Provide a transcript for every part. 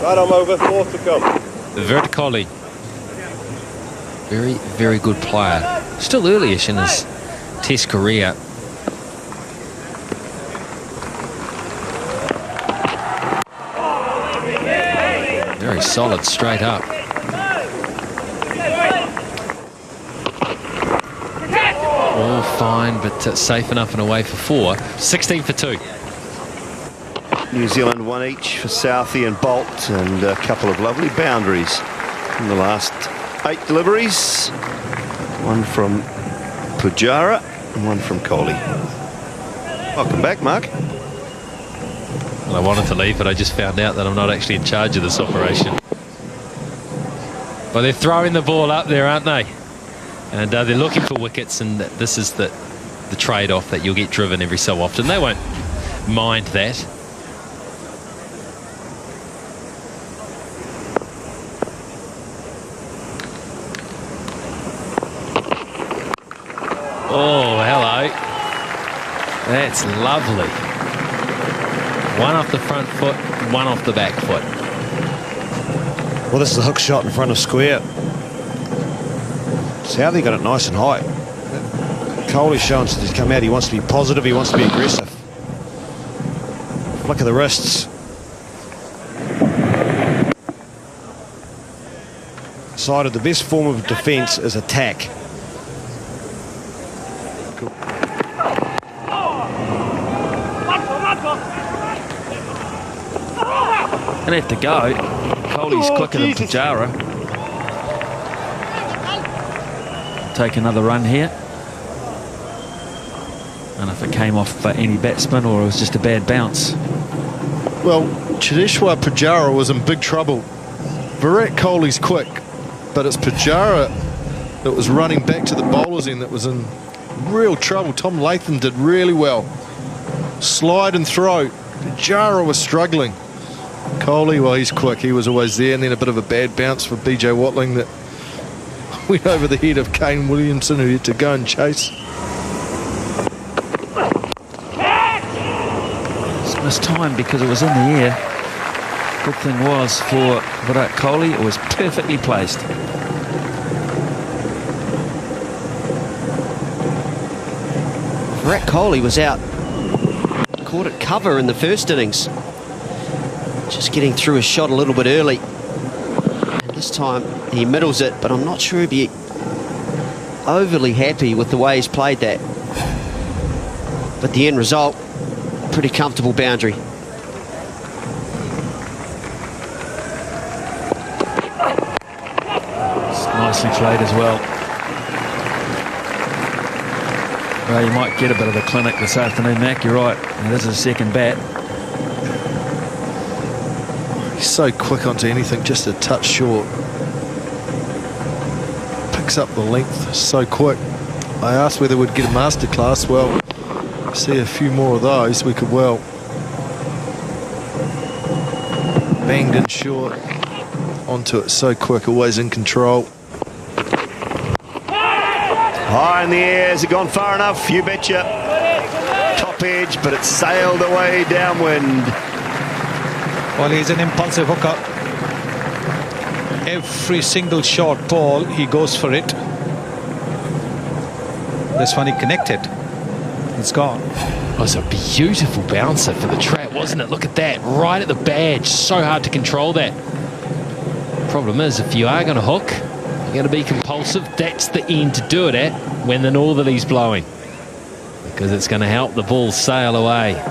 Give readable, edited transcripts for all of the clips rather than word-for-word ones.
Right, I'm over. 4 to come. Virat Kohli. Very, very good player. Still early-ish in his Test career. Very solid straight up. All fine, but safe enough and away for 4. 16 for 2. New Zealand 1 each for Southey and Bolt, and a couple of lovely boundaries in the last 8 deliveries. One from Pujara and one from Kohli. Welcome back, Mark. Well, I wanted to leave, but I just found out that I'm not actually in charge of this operation. Well, they're throwing the ball up there, aren't they? And they're looking for wickets, and this is the trade-off, that you'll get driven every so often. They won't mind that. Oh, hello. That's lovely. One off the front foot, one off the back foot. Well, this is a hook shot in front of square. Southey got it nice and high. Kohli's showing since he's come out, he wants to be positive, he wants to be aggressive. Flick of the wrists. Decided the best form of defence is attack. Gonna have to go. Kohli's quicker than Pujara. Take another run here. And if it came off any batsman or it was just a bad bounce. Well, Chideshwar Pujara was in big trouble. Virat Kohli's quick, but it's Pujara that was running back to the bowler's end that was in real trouble. Tom Latham did really well. Slide and throw. Pujara was struggling. Kohli, well, he's quick. He was always there. And then a bit of a bad bounce for BJ Watling that went over the head of Kane Williamson, who had to go and chase. It's missed time because it was in the air. Good thing was for Virat Kohli, it was perfectly placed. Virat Kohli was out. Caught at cover in the first innings. Just getting through his shot a little bit early. And this time he middles it, but I'm not sure he'd be overly happy with the way he's played that. But the end result, pretty comfortable boundary. It's nicely played as well. Well, you might get a bit of a clinic this afternoon, Mac. You're right. And this is a second bat. He's so quick onto anything, just a touch short. Picks up the length so quick. I asked whether we'd get a masterclass. Well, see a few more of those, we could well. Banged in short onto it so quick, always in control. High in the air, has it gone far enough? You betcha. Top edge, but it sailed away downwind. Well, he's an impulsive hooker. Every single short ball, he goes for it. This one he connected. It's gone. It was a beautiful bouncer for the trap, wasn't it? Look at that, right at the badge. So hard to control that. Problem is, if you are going to hook, you're going to be compulsive. That's the end to do it at when the northerly's blowing, because it's going to help the ball sail away.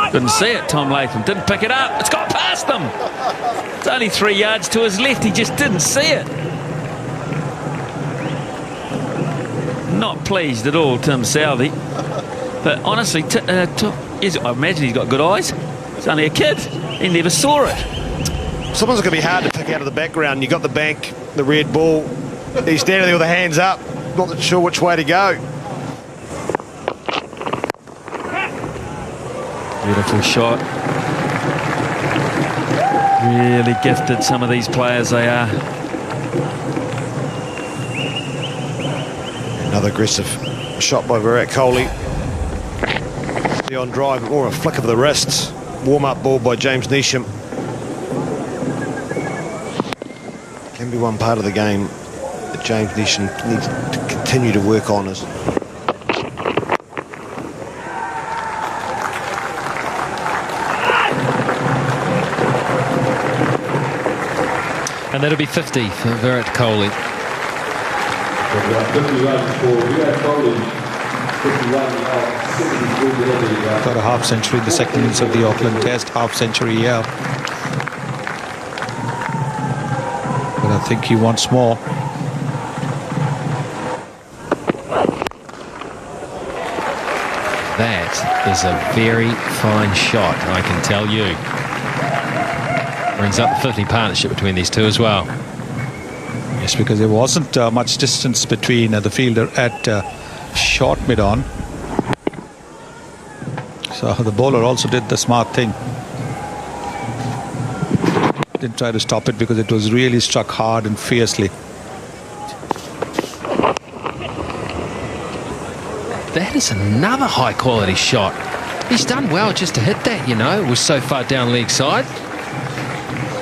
Didn't see it, Tom Latham. Didn't pick it up. It's got past them. It's only 3 yards to his left. He just didn't see it. Not pleased at all, Tim Southey. But honestly, I imagine he's got good eyes. He's only a kid. He never saw it. Someone's going to be hard to pick out of the background. You got the bank, the red ball. He's standing there with the hands up, not sure which way to go. Beautiful shot. Really gifted, some of these players, they are. Another aggressive shot by Virat Kohli. The on drive, or a flick of the wrists. Warm-up ball by James Neesham. Can be one part of the game that James Neesham needs to continue to work on. And that'll be 50 for Virat Kohli. 50 runs for Virat Kohli. 51 got a half century in the second innings of the Auckland Test, half century here. But I think he wants more. That is a very fine shot, I can tell you. Brings up the 50 partnership between these two as well. Yes, because there wasn't much distance between the fielder at short mid-on. So the bowler also did the smart thing. Didn't try to stop it because it was really struck hard and fiercely. That is another high quality shot. He's done well just to hit that, you know. It was so far down leg side,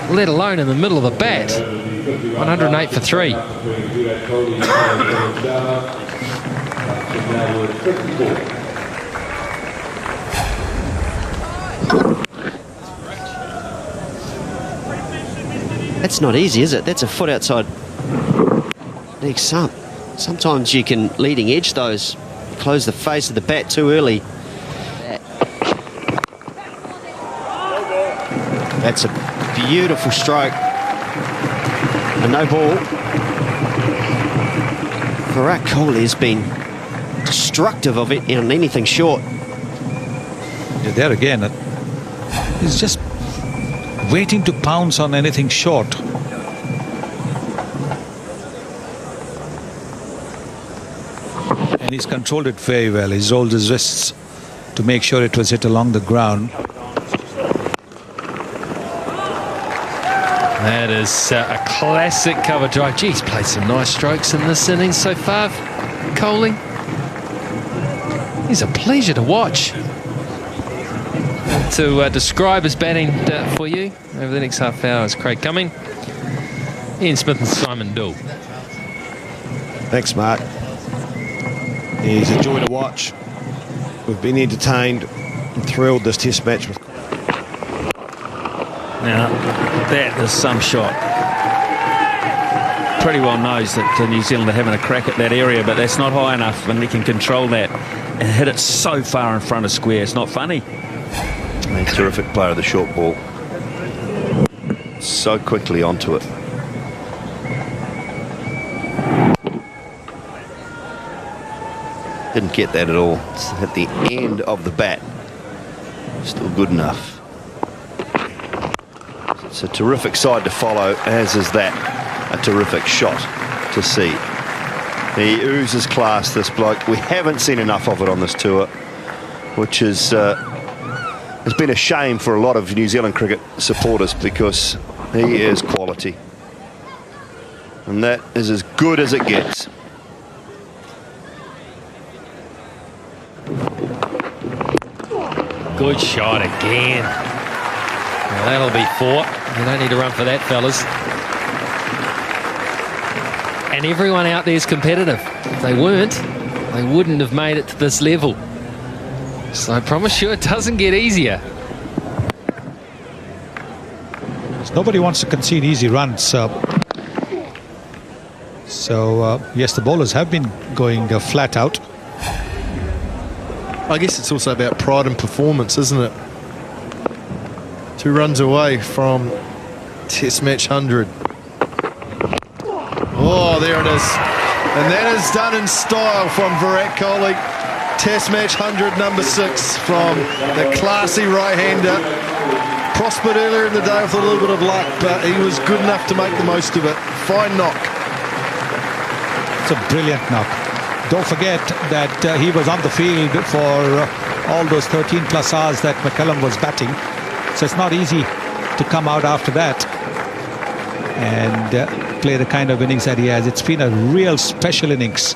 let alone in the middle of the bat. 108 for 3. That's not easy, is it? That's a foot outside leg stump. Sometimes you can leading edge those. Close the face of the bat too early. That's a beautiful stroke. A no ball. Virat Kohli has been destructive of it on anything short. Yeah, there again, he's just waiting to pounce on anything short. And he's controlled it very well. He's rolled his wrists to make sure it was hit along the ground. That is a classic cover drive. Gee, he's played some nice strokes in this innings so far, Kohli. He's a pleasure to watch. To describe his batting for you over the next half hour is Craig Cumming, Ian Smith and Simon Dool. Thanks, Mark. He's a joy to watch. We've been entertained and thrilled this test match. Now, that is some shot. Pretty well knows that New Zealand are having a crack at that area, but that's not high enough, and he can control that and hit it so far in front of square. It's not funny. A terrific player of the short ball. So quickly onto it. Didn't get that at all. It's at the end of the bat. Still good enough. It's a terrific side to follow, as is that a terrific shot to see. He oozes class, this bloke. We haven't seen enough of it on this tour, which is has been a shame for a lot of New Zealand cricket supporters, because he is quality. And that is as good as it gets. Good shot again. Well, that'll be 4. You don't need to run for that, fellas. And everyone out there is competitive. If they weren't, they wouldn't have made it to this level. So I promise you it doesn't get easier. Nobody wants to concede easy runs. So yes, the bowlers have been going flat out. I guess it's also about pride and performance, isn't it? 2 runs away from Test match 100. Oh, there it is. And that is done in style from Virat Kohli. Test match 100, number 6 from the classy right-hander. Prospered earlier in the day with a little bit of luck, but he was good enough to make the most of it. Fine knock. It's a brilliant knock. Don't forget that he was on the field for all those 13+ hours that McCullum was batting. So it's not easy to come out after that and play the kind of innings that he has. It's been a real special innings.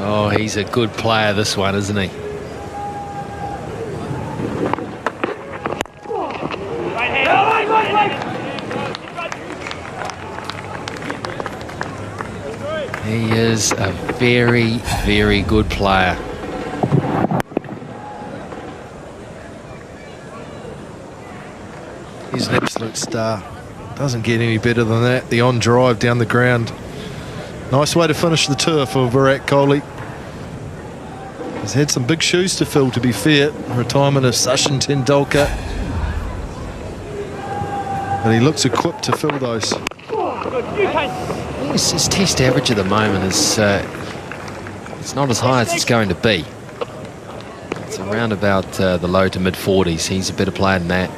Oh, he's a good player, this one, isn't he? He is a very, very good player. He's an absolute star. Doesn't get any better than that. The on drive down the ground. Nice way to finish the tour for Virat Kohli. He's had some big shoes to fill, to be fair. Retirement of Sachin Tendulkar. But he looks equipped to fill those. His test average at the moment is it's not as high as it's going to be. It's around about the low to mid 40s. He's a better player than that.